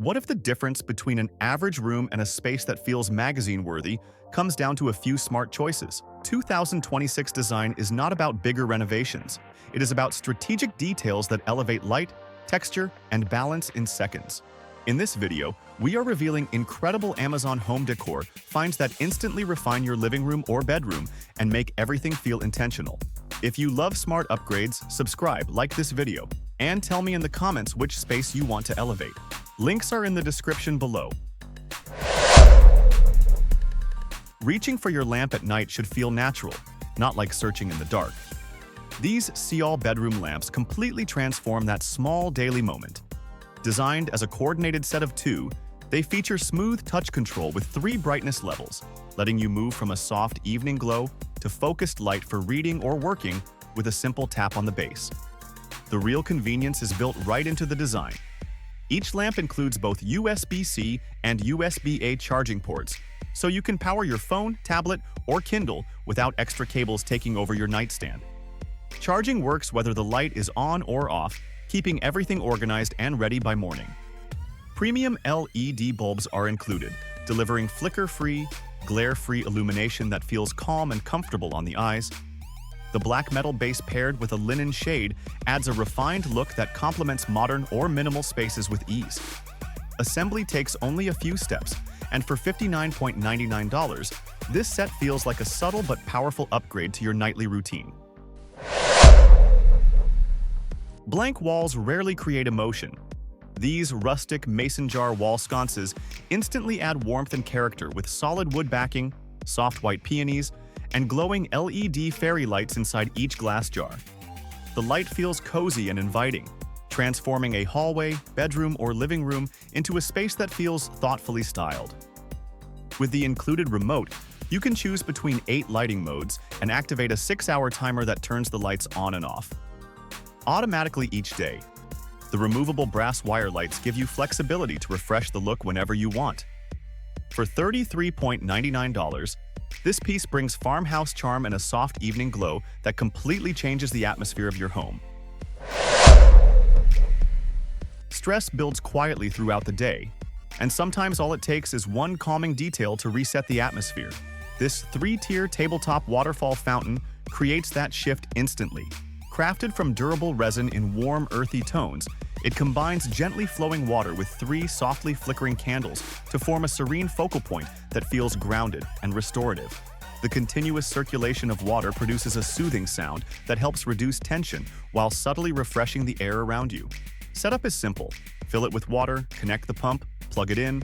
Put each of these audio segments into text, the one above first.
What if the difference between an average room and a space that feels magazine-worthy comes down to a few smart choices? 2026 design is not about bigger renovations. It is about strategic details that elevate light, texture, and balance in seconds. In this video, we are revealing incredible Amazon home decor finds that instantly refine your living room or bedroom and make everything feel intentional. If you love smart upgrades, subscribe, like this video, and tell me in the comments which space you want to elevate. Links are in the description below. Reaching for your lamp at night should feel natural, not like searching in the dark. These Seealle bedroom lamps completely transform that small daily moment. Designed as a coordinated set of two, they feature smooth touch control with 3 brightness levels, letting you move from a soft evening glow to focused light for reading or working with a simple tap on the base. The real convenience is built right into the design. Each lamp includes both USB-C and USB-A charging ports, so you can power your phone, tablet, or Kindle without extra cables taking over your nightstand. Charging works whether the light is on or off, keeping everything organized and ready by morning. Premium LED bulbs are included, delivering flicker-free, glare-free illumination that feels calm and comfortable on the eyes. The black metal base paired with a linen shade adds a refined look that complements modern or minimal spaces with ease. Assembly takes only a few steps, and for $59.99, this set feels like a subtle but powerful upgrade to your nightly routine. Blank walls rarely create emotion. These rustic mason jar wall sconces instantly add warmth and character with solid wood backing, soft white peonies, and glowing LED fairy lights inside each glass jar. The light feels cozy and inviting, transforming a hallway, bedroom, or living room into a space that feels thoughtfully styled. With the included remote, you can choose between 8 lighting modes and activate a 6-hour timer that turns the lights on and off automatically each day. The removable brass wire lights give you flexibility to refresh the look whenever you want. For $33.99, this piece brings farmhouse charm and a soft evening glow that completely changes the atmosphere of your home. Stress builds quietly throughout the day, and sometimes all it takes is one calming detail to reset the atmosphere. This 3-tier tabletop waterfall fountain creates that shift instantly. Crafted from durable resin in warm, earthy tones, it combines gently flowing water with 3 softly flickering candles to form a serene focal point that feels grounded and restorative. The continuous circulation of water produces a soothing sound that helps reduce tension while subtly refreshing the air around you. Setup is simple. Fill it with water, connect the pump, plug it in,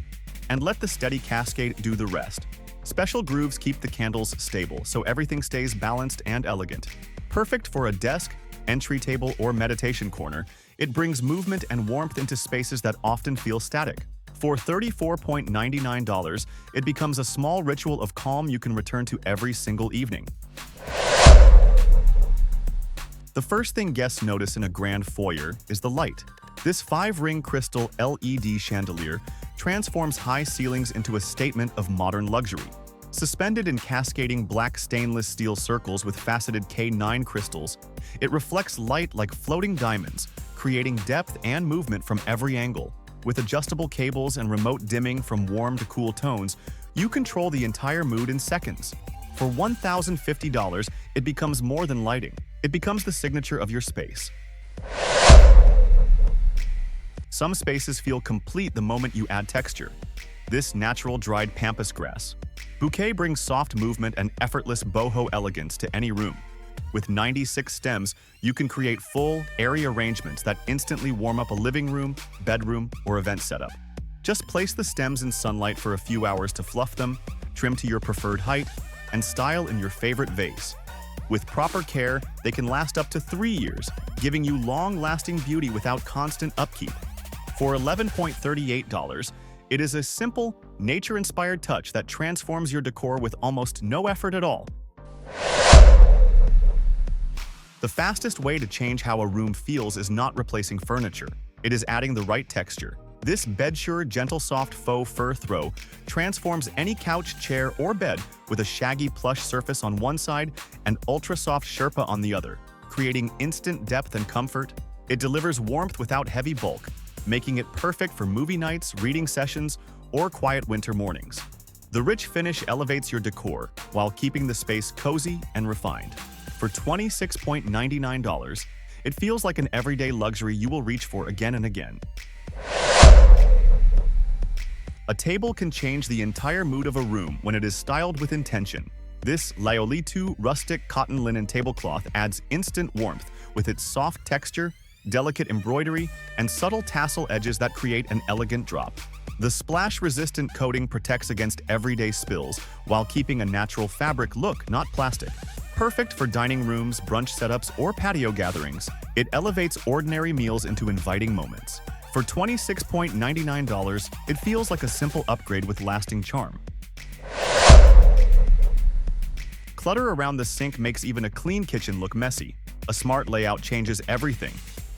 and let the steady cascade do the rest. Special grooves keep the candles stable, so everything stays balanced and elegant. Perfect for a desk, entry table, or meditation corner, it brings movement and warmth into spaces that often feel static. For $34.99, it becomes a small ritual of calm you can return to every single evening. The first thing guests notice in a grand foyer is the light. This 5-ring crystal LED chandelier transforms high ceilings into a statement of modern luxury. Suspended in cascading black stainless steel circles with faceted K9 crystals, it reflects light like floating diamonds, creating depth and movement from every angle. With adjustable cables and remote dimming from warm to cool tones, you control the entire mood in seconds. For $1,050, it becomes more than lighting. It becomes the signature of your space. Some spaces feel complete the moment you add texture. This natural dried Pampas grass. Bouquet brings soft movement and effortless boho elegance to any room. With 96 stems, you can create full, airy arrangements that instantly warm up a living room, bedroom, or event setup. Just place the stems in sunlight for a few hours to fluff them, trim to your preferred height, and style in your favorite vase. With proper care, they can last up to 3 years, giving you long-lasting beauty without constant upkeep. For $11.38, it is a simple, nature-inspired touch that transforms your decor with almost no effort at all. The fastest way to change how a room feels is not replacing furniture. It is adding the right texture. This Bedsure GentleSoft Faux fur throw transforms any couch, chair, or bed with a shaggy plush surface on one side and ultra-soft Sherpa on the other, creating instant depth and comfort. It delivers warmth without heavy bulk, making it perfect for movie nights, reading sessions, or quiet winter mornings. The rich finish elevates your decor while keeping the space cozy and refined. For $26.99, it feels like an everyday luxury you will reach for again and again. A table can change the entire mood of a room when it is styled with intention. This Laolitou rustic cotton linen tablecloth adds instant warmth with its soft texture, delicate embroidery, and subtle tassel edges that create an elegant drop. The splash-resistant coating protects against everyday spills while keeping a natural fabric look, not plastic. Perfect for dining rooms, brunch setups, or patio gatherings, it elevates ordinary meals into inviting moments. For $26.99, it feels like a simple upgrade with lasting charm. Clutter around the sink makes even a clean kitchen look messy. A smart layout changes everything.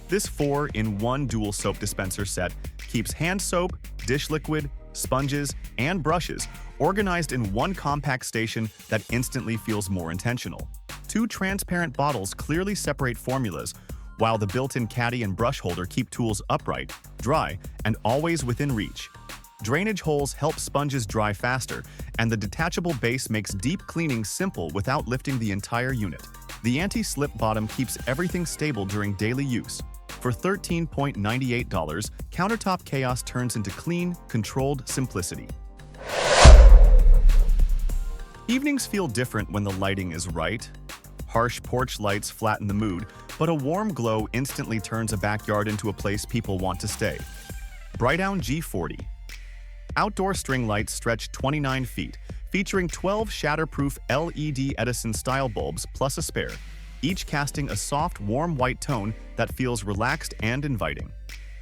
This 4-in-1 dual soap dispenser set keeps hand soap, dish liquid, sponges, and brushes organized in one compact station that instantly feels more intentional. Two transparent bottles clearly separate formulas, while the built-in caddy and brush holder keep tools upright, dry, and always within reach. Drainage holes help sponges dry faster, and the detachable base makes deep cleaning simple without lifting the entire unit. The anti-slip bottom keeps everything stable during daily use. For $13.98, countertop chaos turns into clean, controlled simplicity. Evenings feel different when the lighting is right. Harsh porch lights flatten the mood, but a warm glow instantly turns a backyard into a place people want to stay. Brightown G40. Outdoor string lights stretch 29 feet, featuring 12 shatterproof LED Edison-style bulbs plus a spare, each casting a soft, warm white tone that feels relaxed and inviting.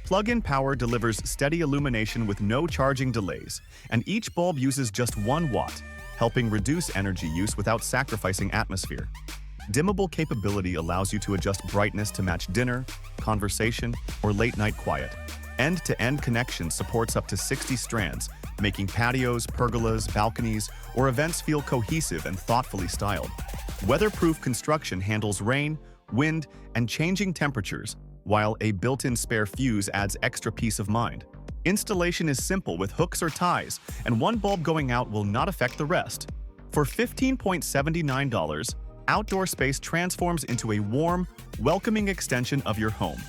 Plug-in power delivers steady illumination with no charging delays, and each bulb uses just 1 watt, helping reduce energy use without sacrificing atmosphere. Dimmable capability allows you to adjust brightness to match dinner, conversation, or late-night quiet. End-to-end connection supports up to 60 strands, making patios, pergolas, balconies, or events feel cohesive and thoughtfully styled. Weatherproof construction handles rain, wind, and changing temperatures, while a built-in spare fuse adds extra peace of mind. Installation is simple with hooks or ties, and one bulb going out will not affect the rest. For $15.79, outdoor space transforms into a warm, welcoming extension of your home.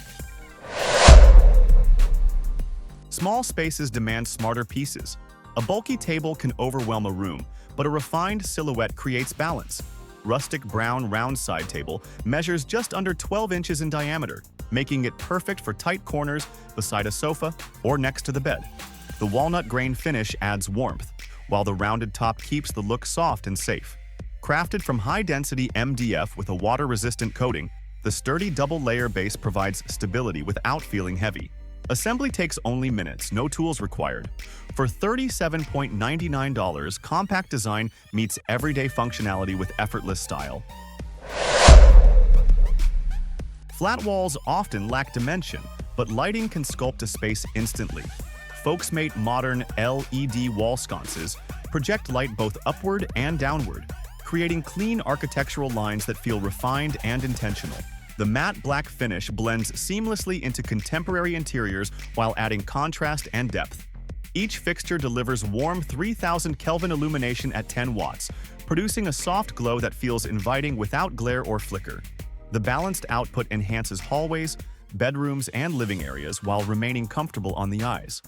Small spaces demand smarter pieces. A bulky table can overwhelm a room, but a refined silhouette creates balance. Rustic brown round side table measures just under 12 inches in diameter, making it perfect for tight corners beside a sofa or next to the bed. The walnut grain finish adds warmth, while the rounded top keeps the look soft and safe. Crafted from high-density MDF with a water-resistant coating, the sturdy double-layer base provides stability without feeling heavy. Assembly takes only minutes, no tools required. For $37.99, compact design meets everyday functionality with effortless style. Flat walls often lack dimension, but lighting can sculpt a space instantly. FOLKSMATE modern LED wall sconces project light both upward and downward, creating clean architectural lines that feel refined and intentional. The matte black finish blends seamlessly into contemporary interiors while adding contrast and depth. Each fixture delivers warm 3000 Kelvin illumination at 10 watts, producing a soft glow that feels inviting without glare or flicker. The balanced output enhances hallways, bedrooms, and living areas while remaining comfortable on the eyes.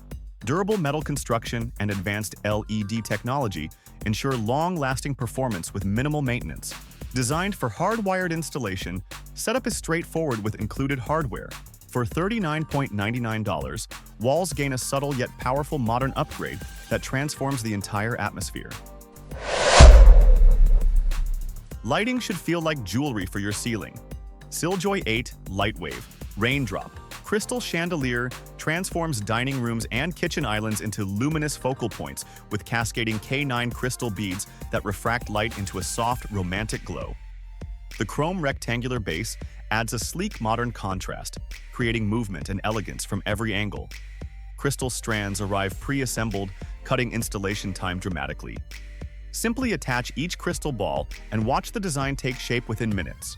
Durable metal construction and advanced LED technology ensure long-lasting performance with minimal maintenance. Designed for hardwired installation, setup is straightforward with included hardware. For $39.99, walls gain a subtle yet powerful modern upgrade that transforms the entire atmosphere. Lighting should feel like jewelry for your ceiling. Siljoy 8 Lightwave Raindrop Crystal Chandelier transforms dining rooms and kitchen islands into luminous focal points with cascading K9 crystal beads that refract light into a soft, romantic glow. The chrome rectangular base adds a sleek modern contrast, creating movement and elegance from every angle. Crystal strands arrive pre-assembled, cutting installation time dramatically. Simply attach each crystal ball and watch the design take shape within minutes.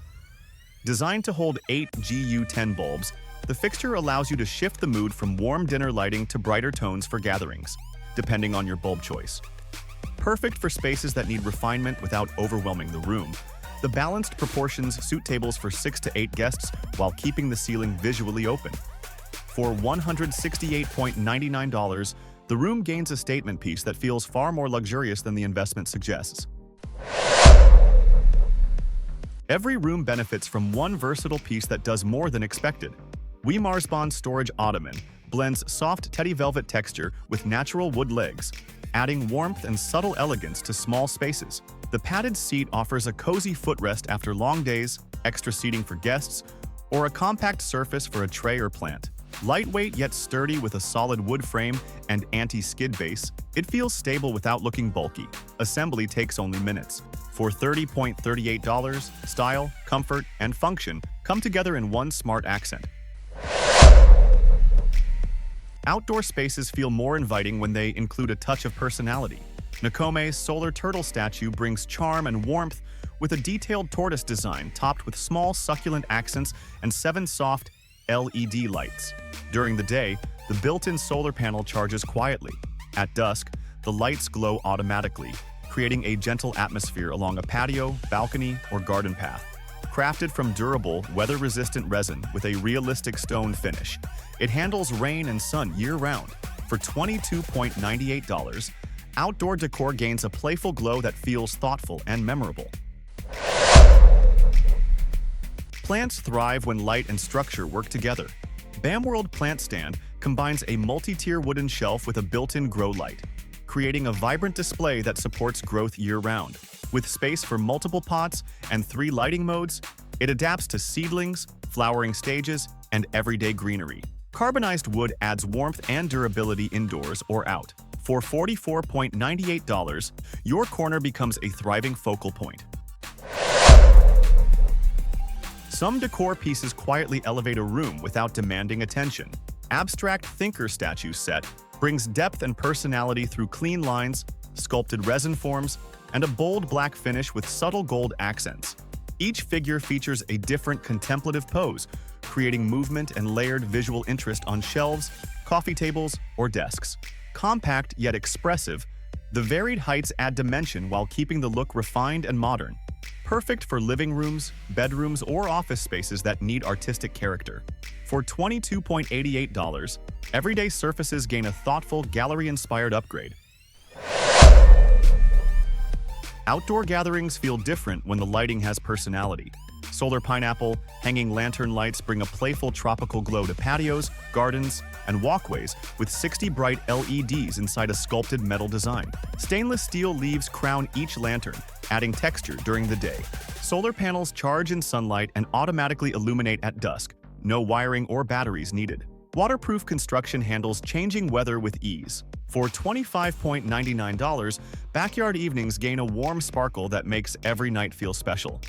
Designed to hold 8 GU10 bulbs, The fixture allows you to shift the mood from warm dinner lighting to brighter tones for gatherings, depending on your bulb choice. Perfect for spaces that need refinement without overwhelming the room, the balanced proportions suit tables for 6 to 8 guests while keeping the ceiling visually open. For $168.99, the room gains a statement piece that feels far more luxurious than the investment suggests. Every room benefits from one versatile piece that does more than expected. Wimarsbon Storage Ottoman blends soft teddy velvet texture with natural wood legs, adding warmth and subtle elegance to small spaces. The padded seat offers a cozy footrest after long days, extra seating for guests, or a compact surface for a tray or plant. Lightweight yet sturdy with a solid wood frame and anti-skid base, it feels stable without looking bulky. Assembly takes only minutes. For $30.38, style, comfort, and function come together in one smart accent. Outdoor spaces feel more inviting when they include a touch of personality. Nacome's solar turtle statue brings charm and warmth with a detailed tortoise design topped with small succulent accents and 7 soft LED lights. During the day, the built-in solar panel charges quietly. At dusk, the lights glow automatically, creating a gentle atmosphere along a patio, balcony, or garden path. Crafted from durable, weather-resistant resin with a realistic stone finish, it handles rain and sun year-round. For $22.98, outdoor decor gains a playful glow that feels thoughtful and memorable. Plants thrive when light and structure work together. Bamworld Plant Stand combines a multi-tier wooden shelf with a built-in grow light, creating a vibrant display that supports growth year-round. With space for multiple pots and 3 lighting modes, it adapts to seedlings, flowering stages, and everyday greenery. Carbonized wood adds warmth and durability indoors or out. For $44.98, your corner becomes a thriving focal point. Some decor pieces quietly elevate a room without demanding attention. Abstract Thinker statue set brings depth and personality through clean lines, sculpted resin forms, and a bold black finish with subtle gold accents. Each figure features a different contemplative pose, creating movement and layered visual interest on shelves, coffee tables, or desks. Compact yet expressive, the varied heights add dimension while keeping the look refined and modern. Perfect for living rooms, bedrooms, or office spaces that need artistic character. For $22.88, everyday surfaces gain a thoughtful, gallery-inspired upgrade. Outdoor gatherings feel different when the lighting has personality. Solar pineapple, hanging lantern lights bring a playful tropical glow to patios, gardens, and walkways with 60 bright LEDs inside a sculpted metal design. Stainless steel leaves crown each lantern, adding texture during the day. Solar panels charge in sunlight and automatically illuminate at dusk. No wiring or batteries needed. Waterproof construction handles changing weather with ease. For $25.99, backyard evenings gain a warm sparkle that makes every night feel special.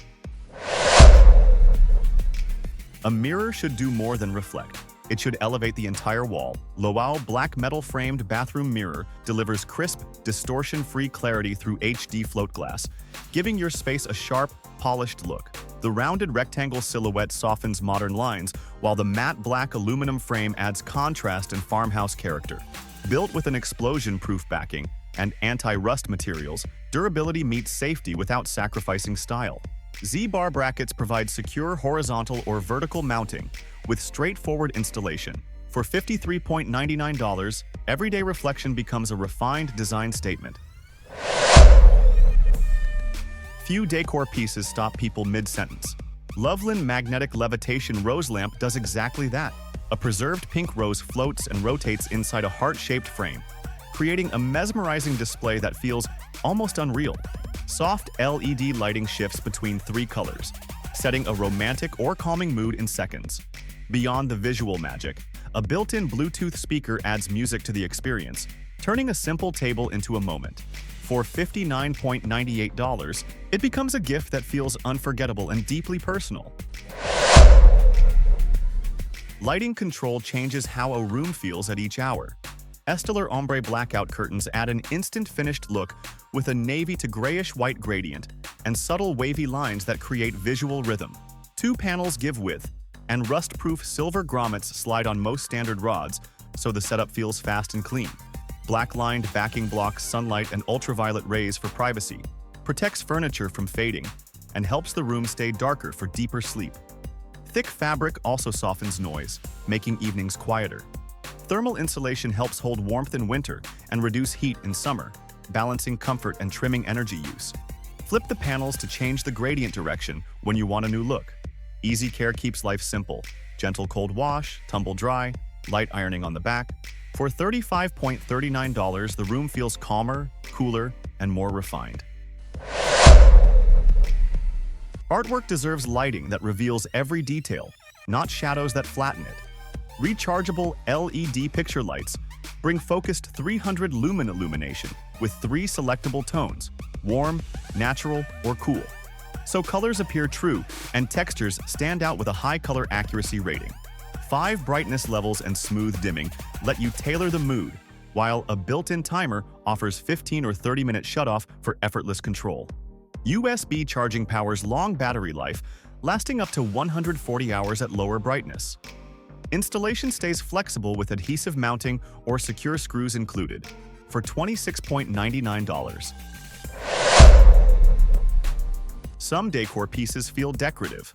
A mirror should do more than reflect. It should elevate the entire wall. LOAAO black metal framed bathroom mirror delivers crisp, distortion-free clarity through HD float glass, giving your space a sharp, polished look. The rounded rectangle silhouette softens modern lines, while the matte black aluminum frame adds contrast and farmhouse character. Built with an explosion-proof backing and anti-rust materials, durability meets safety without sacrificing style. Z-bar brackets provide secure horizontal or vertical mounting with straightforward installation. For $53.99, everyday reflection becomes a refined design statement. Few decor pieces stop people mid-sentence. LoveLin magnetic levitation rose lamp does exactly that. A preserved pink rose floats and rotates inside a heart-shaped frame, creating a mesmerizing display that feels almost unreal. Soft LED lighting shifts between 3 colors, setting a romantic or calming mood in seconds. Beyond the visual magic, a built-in Bluetooth speaker adds music to the experience, turning a simple table into a moment. For $59.98, it becomes a gift that feels unforgettable and deeply personal. Lighting control changes how a room feels at each hour. Estelar Ombre Blackout curtains add an instant finished look with a navy to grayish-white gradient and subtle wavy lines that create visual rhythm. 2 panels give width, and rust-proof silver grommets slide on most standard rods, so the setup feels fast and clean. Black-lined backing blocks sunlight and ultraviolet rays for privacy, protects furniture from fading, and helps the room stay darker for deeper sleep. Thick fabric also softens noise, making evenings quieter. Thermal insulation helps hold warmth in winter and reduce heat in summer, balancing comfort and trimming energy use. Flip the panels to change the gradient direction when you want a new look. Easy care keeps life simple. Gentle cold wash, tumble dry, light ironing on the back. For $35.39, the room feels calmer, cooler, and more refined. Artwork deserves lighting that reveals every detail, not shadows that flatten it. Rechargeable LED picture lights bring focused 300 lumen illumination with 3 selectable tones: warm, natural, or cool. So colors appear true and textures stand out with a high color accuracy rating. 5 brightness levels and smooth dimming let you tailor the mood, while a built-in timer offers 15 or 30-minute shutoff for effortless control. USB charging powers long battery life, lasting up to 140 hours at lower brightness. Installation stays flexible with adhesive mounting or secure screws included for $26.99. Some decor pieces feel decorative.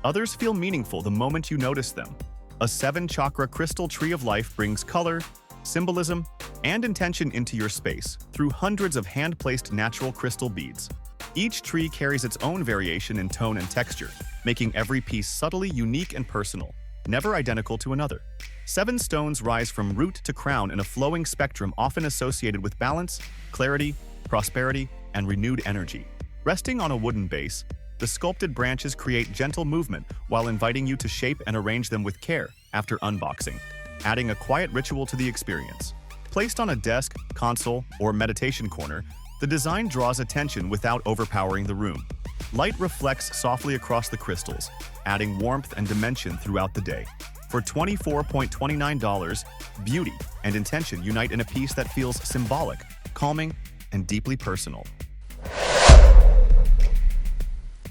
Others feel meaningful the moment you notice them. A 7-chakra crystal tree of life brings color, symbolism, and intention into your space through hundreds of hand-placed natural crystal beads. Each tree carries its own variation in tone and texture, making every piece subtly unique and personal, never identical to another. 7 stones rise from root to crown in a flowing spectrum often associated with balance, clarity, prosperity, and renewed energy. Resting on a wooden base, the sculpted branches create gentle movement while inviting you to shape and arrange them with care after unboxing, adding a quiet ritual to the experience. Placed on a desk, console, or meditation corner, the design draws attention without overpowering the room. Light reflects softly across the crystals, adding warmth and dimension throughout the day. For $24.29, beauty and intention unite in a piece that feels symbolic, calming, and deeply personal.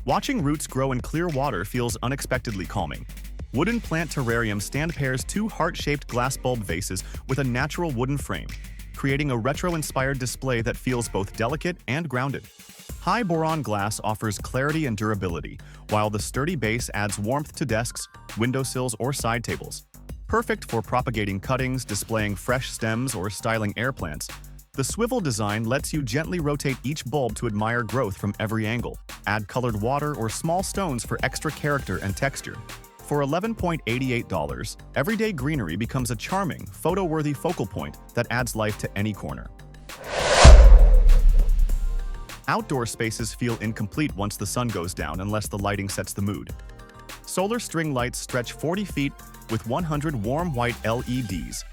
Watching roots grow in clear water feels unexpectedly calming. Wooden plant terrarium stand pairs 2 heart-shaped glass bulb vases with a natural wooden frame, creating a retro-inspired display that feels both delicate and grounded. High boron glass offers clarity and durability, while the sturdy base adds warmth to desks, windowsills, or side tables. Perfect for propagating cuttings, displaying fresh stems, or styling air plants, the swivel design lets you gently rotate each bulb to admire growth from every angle. Add colored water or small stones for extra character and texture. For $11.88, everyday greenery becomes a charming, photo-worthy focal point that adds life to any corner. Outdoor spaces feel incomplete once the sun goes down unless the lighting sets the mood. Solar string lights stretch 40 feet with 100 warm white LEDs,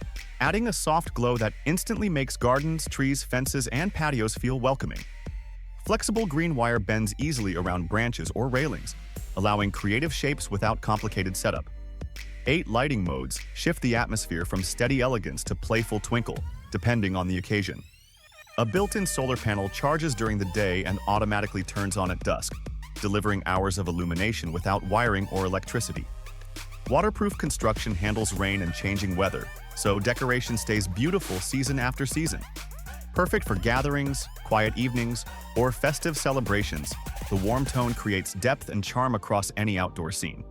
adding a soft glow that instantly makes gardens, trees, fences, and patios feel welcoming. Flexible green wire bends easily around branches or railings, allowing creative shapes without complicated setup. 8 lighting modes shift the atmosphere from steady elegance to playful twinkle, depending on the occasion. A built-in solar panel charges during the day and automatically turns on at dusk, delivering hours of illumination without wiring or electricity. Waterproof construction handles rain and changing weather, so decoration stays beautiful season after season. Perfect for gatherings, quiet evenings, or festive celebrations, the warm tone creates depth and charm across any outdoor scene.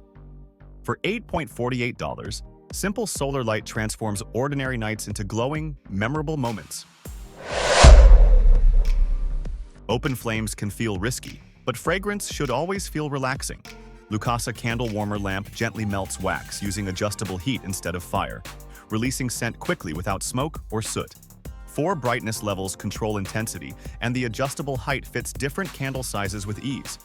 For $8.48, simple solar light transforms ordinary nights into glowing, memorable moments. Open flames can feel risky, but fragrance should always feel relaxing. Lucasa Candle Warmer Lamp gently melts wax using adjustable heat instead of fire, releasing scent quickly without smoke or soot. 4 brightness levels control intensity, and the adjustable height fits different candle sizes with ease.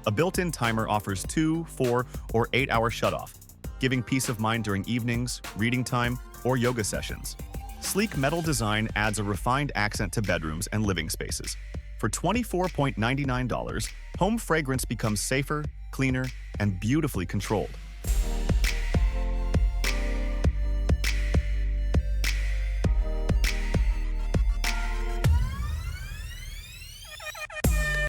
A built-in timer offers 2, 4, or 8-hour shutoff, giving peace of mind during evenings, reading time, or yoga sessions. Sleek metal design adds a refined accent to bedrooms and living spaces. For $24.99, home fragrance becomes safer, cleaner, and beautifully controlled.